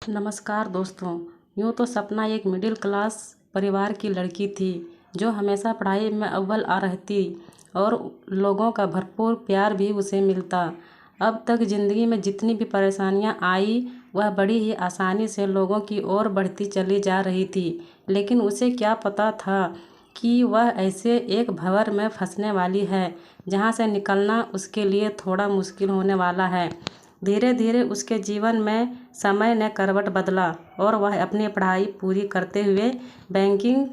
नमस्कार दोस्तों। यूँ तो सपना एक मिडिल क्लास परिवार की लड़की थी जो हमेशा पढ़ाई में अव्वल आ रहती और लोगों का भरपूर प्यार भी उसे मिलता। अब तक ज़िंदगी में जितनी भी परेशानियां आई वह बड़ी ही आसानी से लोगों की ओर बढ़ती चली जा रही थी। लेकिन उसे क्या पता था कि वह ऐसे एक भंवर में फंसने वाली है जहां से निकलना उसके लिए थोड़ा मुश्किल होने वाला है। धीरे धीरे उसके जीवन में समय ने करवट बदला और वह अपनी पढ़ाई पूरी करते हुए बैंकिंग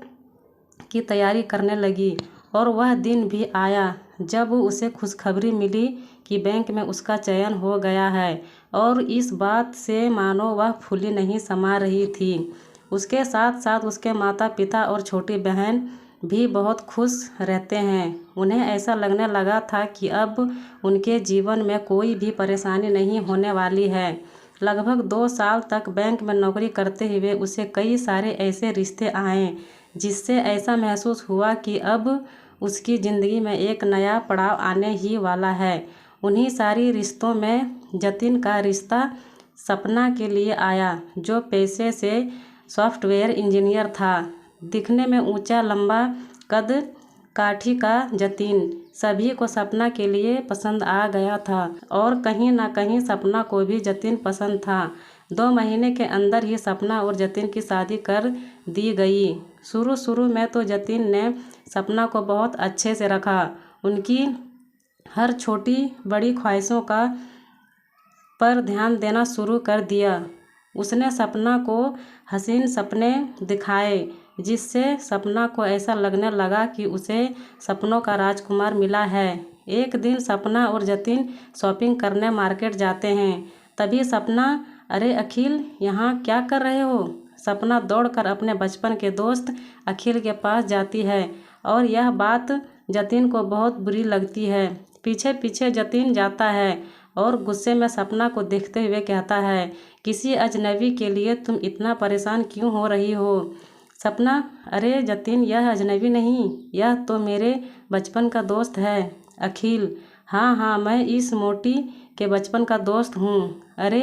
की तैयारी करने लगी। और वह दिन भी आया जब उसे खुशखबरी मिली कि बैंक में उसका चयन हो गया है। और इस बात से मानो वह फूली नहीं समा रही थी। उसके साथ साथ उसके माता पिता और छोटी बहन भी बहुत खुश रहते हैं। उन्हें ऐसा लगने लगा था कि अब उनके जीवन में कोई भी परेशानी नहीं होने वाली है। लगभग 2 साल तक बैंक में नौकरी करते हुए उसे कई सारे ऐसे रिश्ते आए जिससे ऐसा महसूस हुआ कि अब उसकी ज़िंदगी में एक नया पड़ाव आने ही वाला है। उन्हीं सारी रिश्तों में जतिन का रिश्ता सपना के लिए आया, जो पेशे से सॉफ्टवेयर इंजीनियर था। दिखने में ऊंचा लंबा कद काठी का जतिन सभी को सपना के लिए पसंद आ गया था और कहीं ना कहीं सपना को भी जतिन पसंद था। 2 महीने के अंदर ही सपना और जतिन की शादी कर दी गई। शुरू शुरू में तो जतिन ने सपना को बहुत अच्छे से रखा, उनकी हर छोटी बड़ी ख्वाहिशों का पर ध्यान देना शुरू कर दिया। उसने सपना को हसीन सपने दिखाए जिससे सपना को ऐसा लगने लगा कि उसे सपनों का राजकुमार मिला है। एक दिन सपना और जतिन शॉपिंग करने मार्केट जाते हैं। तभी सपना, अरे अखिल, यहाँ क्या कर रहे हो? सपना दौड़कर अपने बचपन के दोस्त अखिल के पास जाती है और यह बात जतिन को बहुत बुरी लगती है। पीछे पीछे जतिन जाता है और गुस्से में सपना को देखते हुए कहता है, किसी अजनबी के लिए तुम इतना परेशान क्यों हो रही हो? सपना, अरे जतिन, यह अजनबी नहीं, यह तो मेरे बचपन का दोस्त है अखिल। हाँ हाँ, मैं इस मोटी के बचपन का दोस्त हूँ। अरे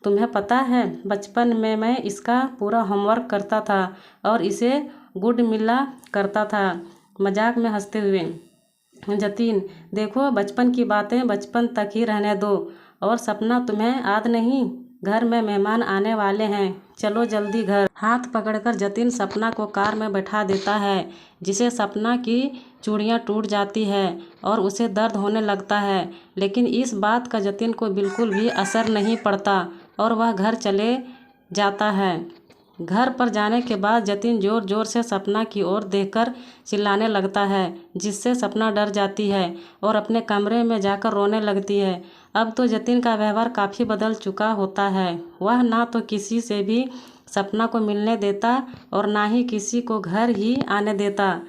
तुम्हें पता है, बचपन में मैं इसका पूरा होमवर्क करता था और इसे गुड मिला करता था। मजाक में हंसते हुए जतिन, देखो बचपन की बातें बचपन तक ही रहने दो। और सपना, तुम्हें याद नहीं, घर में मेहमान आने वाले हैं, चलो जल्दी घर। हाथ पकड़कर जतिन सपना को कार में बैठा देता है जिसे सपना की चूड़ियां टूट जाती है और उसे दर्द होने लगता है। लेकिन इस बात का जतिन को बिल्कुल भी असर नहीं पड़ता और वह घर चले जाता है। घर पर जाने के बाद जतिन जोर जोर से सपना की ओर देखकर चिल्लाने लगता है जिससे सपना डर जाती है और अपने कमरे में जाकर रोने लगती है। अब तो जतिन का व्यवहार काफ़ी बदल चुका होता है। वह ना तो किसी से भी सपना को मिलने देता और ना ही किसी को घर ही आने देता।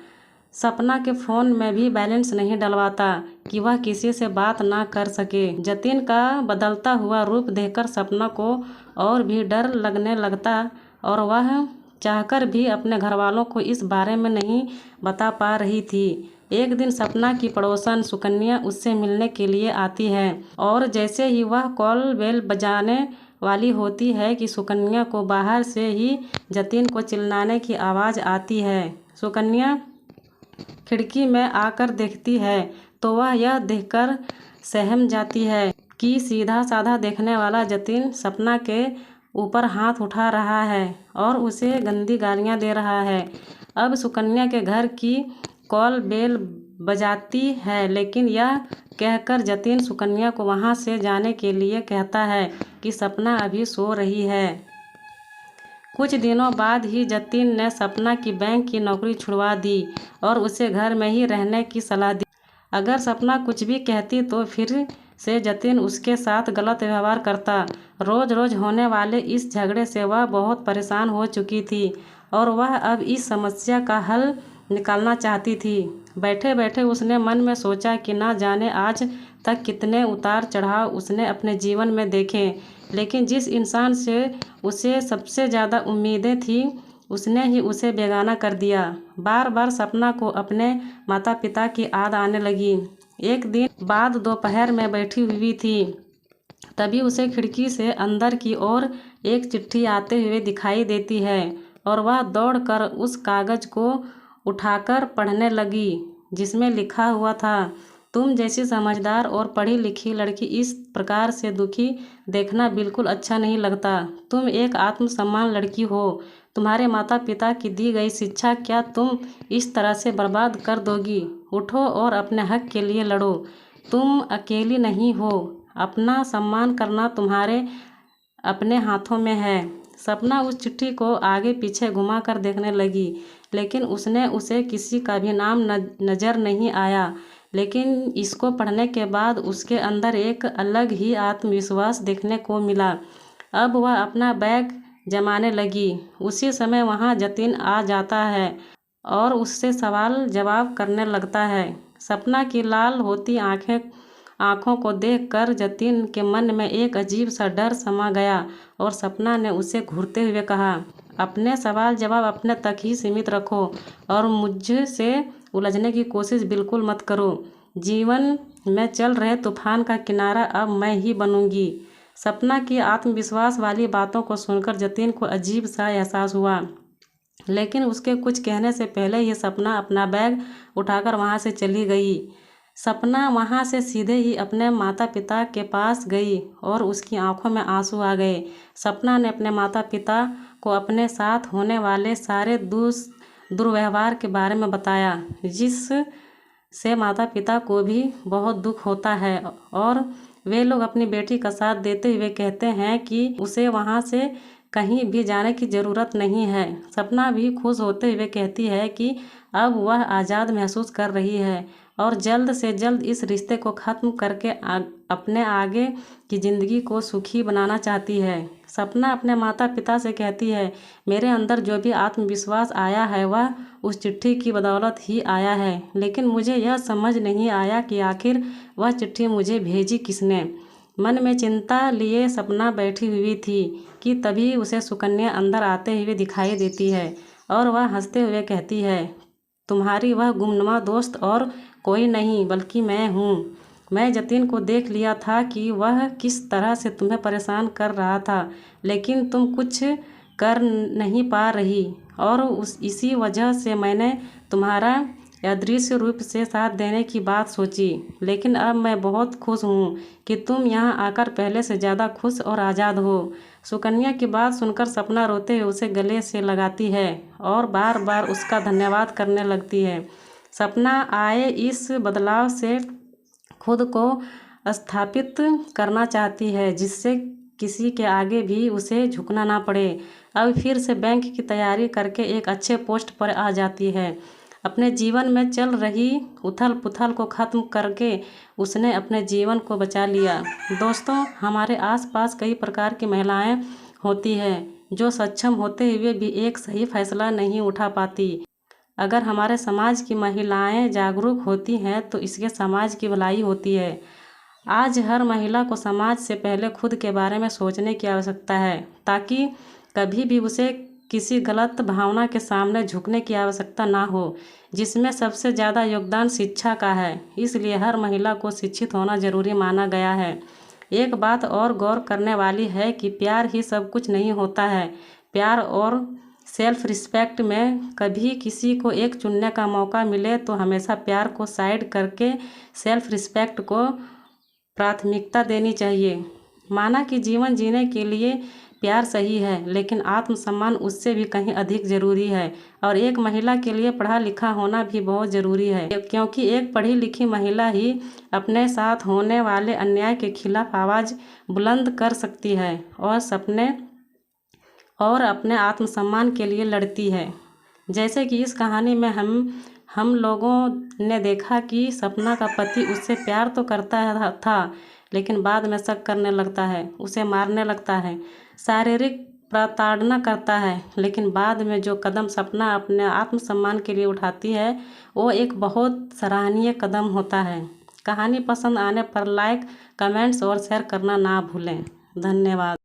सपना के फ़ोन में भी बैलेंस नहीं डलवाता कि वह किसी से बात ना कर सके। जतिन का बदलता हुआ रूप देखकर सपना को और भी डर लगने लगता और वह चाहकर भी अपने घरवालों को इस बारे में नहीं बता पा रही थी। एक दिन सपना की पड़ोसन सुकन्या उससे मिलने के लिए आती है और जैसे ही वह कॉल बेल बजाने वाली होती है कि सुकन्या को बाहर से ही जतिन को चिल्लाने की आवाज़ आती है। सुकन्या खिड़की में आकर देखती है तो वह यह देखकर सहम जाती है कि सीधा साधा देखने वाला जतिन सपना के ऊपर हाथ उठा रहा है और उसे गंदी गालियां दे रहा है। अब सुकन्या के घर की कॉल बेल बजाती है लेकिन यह कहकर जतिन सुकन्या को वहां से जाने के लिए कहता है कि सपना अभी सो रही है। कुछ दिनों बाद ही जतिन ने सपना की बैंक की नौकरी छुड़वा दी और उसे घर में ही रहने की सलाह दी। अगर सपना कुछ भी कहती तो फिर से जतिन उसके साथ गलत व्यवहार करता। रोज रोज होने वाले इस झगड़े से वह बहुत परेशान हो चुकी थी और वह अब इस समस्या का हल निकालना चाहती थी। बैठे बैठे उसने मन में सोचा कि ना जाने आज तक कितने उतार चढ़ाव उसने अपने जीवन में देखे, लेकिन जिस इंसान से उसे सबसे ज़्यादा उम्मीदें थी उसने ही उसे बेगाना कर दिया। बार बार सपना को अपने माता पिता की याद आने लगी। एक दिन बाद दोपहर में बैठी हुई थी तभी उसे खिड़की से अंदर की ओर एक चिट्ठी आते हुए दिखाई देती है और वह दौड़कर उस कागज को उठाकर पढ़ने लगी, जिसमें लिखा हुआ था, तुम जैसी समझदार और पढ़ी लिखी लड़की इस प्रकार से दुखी देखना बिल्कुल अच्छा नहीं लगता। तुम एक आत्मसम्मान लड़की हो। तुम्हारे माता पिता की दी गई शिक्षा क्या तुम इस तरह से बर्बाद कर दोगी? उठो और अपने हक के लिए लड़ो। तुम अकेली नहीं हो। अपना सम्मान करना तुम्हारे अपने हाथों में है। सपना उस चिट्ठी को आगे पीछे घुमा कर देखने लगी, लेकिन उसने उसे किसी का भी नाम नज़र नहीं आया। लेकिन इसको पढ़ने के बाद उसके अंदर एक अलग ही आत्मविश्वास देखने को मिला। अब वह अपना बैग जमाने लगी। उसी समय वहाँ जतिन आ जाता है और उससे सवाल जवाब करने लगता है। सपना की लाल होती आँखों को देखकर जतिन के मन में एक अजीब सा डर समा गया और सपना ने उसे घूरते हुए कहा, अपने सवाल जवाब अपने तक ही सीमित रखो और मुझसे उलझने की कोशिश बिल्कुल मत करो। जीवन में चल रहे तूफान का किनारा अब मैं ही बनूंगी। सपना की आत्मविश्वास वाली बातों को सुनकर जतिन को अजीब सा एहसास हुआ, लेकिन उसके कुछ कहने से पहले ही सपना अपना बैग उठाकर वहाँ से चली गई। सपना वहाँ से सीधे ही अपने माता पिता के पास गई और उसकी आंखों में आंसू आ गए। सपना ने अपने माता पिता को अपने साथ होने वाले सारे दुर्व्यवहार के बारे में बताया, जिससे माता पिता को भी बहुत दुख होता है और वे लोग अपनी बेटी का साथ देते हुए कहते हैं कि उसे वहाँ से कहीं भी जाने की ज़रूरत नहीं है। सपना भी खुश होते हुए कहती है कि अब वह आज़ाद महसूस कर रही है और जल्द से जल्द इस रिश्ते को ख़त्म करके अपने आगे की ज़िंदगी को सुखी बनाना चाहती है। सपना अपने माता पिता से कहती है, मेरे अंदर जो भी आत्मविश्वास आया है वह उस चिट्ठी की बदौलत ही आया है, लेकिन मुझे यह समझ नहीं आया कि आखिर वह चिट्ठी मुझे भेजी किसने। मन में चिंता लिए सपना बैठी हुई थी कि तभी उसे सुकन्या अंदर आते हुए दिखाई देती है और वह हंसते हुए कहती है, तुम्हारी वह गुमनाम दोस्त और कोई नहीं बल्कि मैं हूँ। मैं जतिन को देख लिया था कि वह किस तरह से तुम्हें परेशान कर रहा था, लेकिन तुम कुछ कर नहीं पा रही और इसी वजह से मैंने तुम्हारा अदृश्य रूप से साथ देने की बात सोची। लेकिन अब मैं बहुत खुश हूँ कि तुम यहाँ आकर पहले से ज़्यादा खुश और आज़ाद हो। सुकन्या की बात सुनकर सपना रोते हुए उसे गले से लगाती है और बार बार उसका धन्यवाद करने लगती है। सपना आए इस बदलाव से खुद को स्थापित करना चाहती है, जिससे किसी के आगे भी उसे झुकना ना पड़े। अब फिर से बैंक की तैयारी करके एक अच्छे पोस्ट पर आ जाती है। अपने जीवन में चल रही उथल पुथल को ख़त्म करके उसने अपने जीवन को बचा लिया। दोस्तों, हमारे आसपास कई प्रकार की महिलाएं होती हैं जो सक्षम होते हुए भी एक सही फैसला नहीं उठा पाती। अगर हमारे समाज की महिलाएं जागरूक होती हैं तो इसके समाज की भलाई होती है। आज हर महिला को समाज से पहले खुद के बारे में सोचने की आवश्यकता है, ताकि कभी भी उसे किसी गलत भावना के सामने झुकने की आवश्यकता ना हो, जिसमें सबसे ज़्यादा योगदान शिक्षा का है। इसलिए हर महिला को शिक्षित होना जरूरी माना गया है। एक बात और गौर करने वाली है कि प्यार ही सब कुछ नहीं होता है। प्यार और सेल्फ रिस्पेक्ट में कभी किसी को एक चुनने का मौका मिले तो हमेशा प्यार को साइड करके सेल्फ रिस्पेक्ट को प्राथमिकता देनी चाहिए। माना कि जीवन जीने के लिए प्यार सही है, लेकिन आत्मसम्मान उससे भी कहीं अधिक ज़रूरी है और एक महिला के लिए पढ़ा लिखा होना भी बहुत ज़रूरी है, क्योंकि एक पढ़ी लिखी महिला ही अपने साथ होने वाले अन्याय के खिलाफ आवाज़ बुलंद कर सकती है और अपने आत्मसम्मान के लिए लड़ती है। जैसे कि इस कहानी में हम लोगों ने देखा कि सपना का पति उससे प्यार तो करता था, लेकिन बाद में शक करने लगता है, उसे मारने लगता है, शारीरिक प्रताड़ना करता है। लेकिन बाद में जो कदम सपना अपने आत्मसम्मान के लिए उठाती है वो एक बहुत सराहनीय कदम होता है। कहानी पसंद आने पर लाइक, कमेंट्स और शेयर करना ना भूलें। धन्यवाद।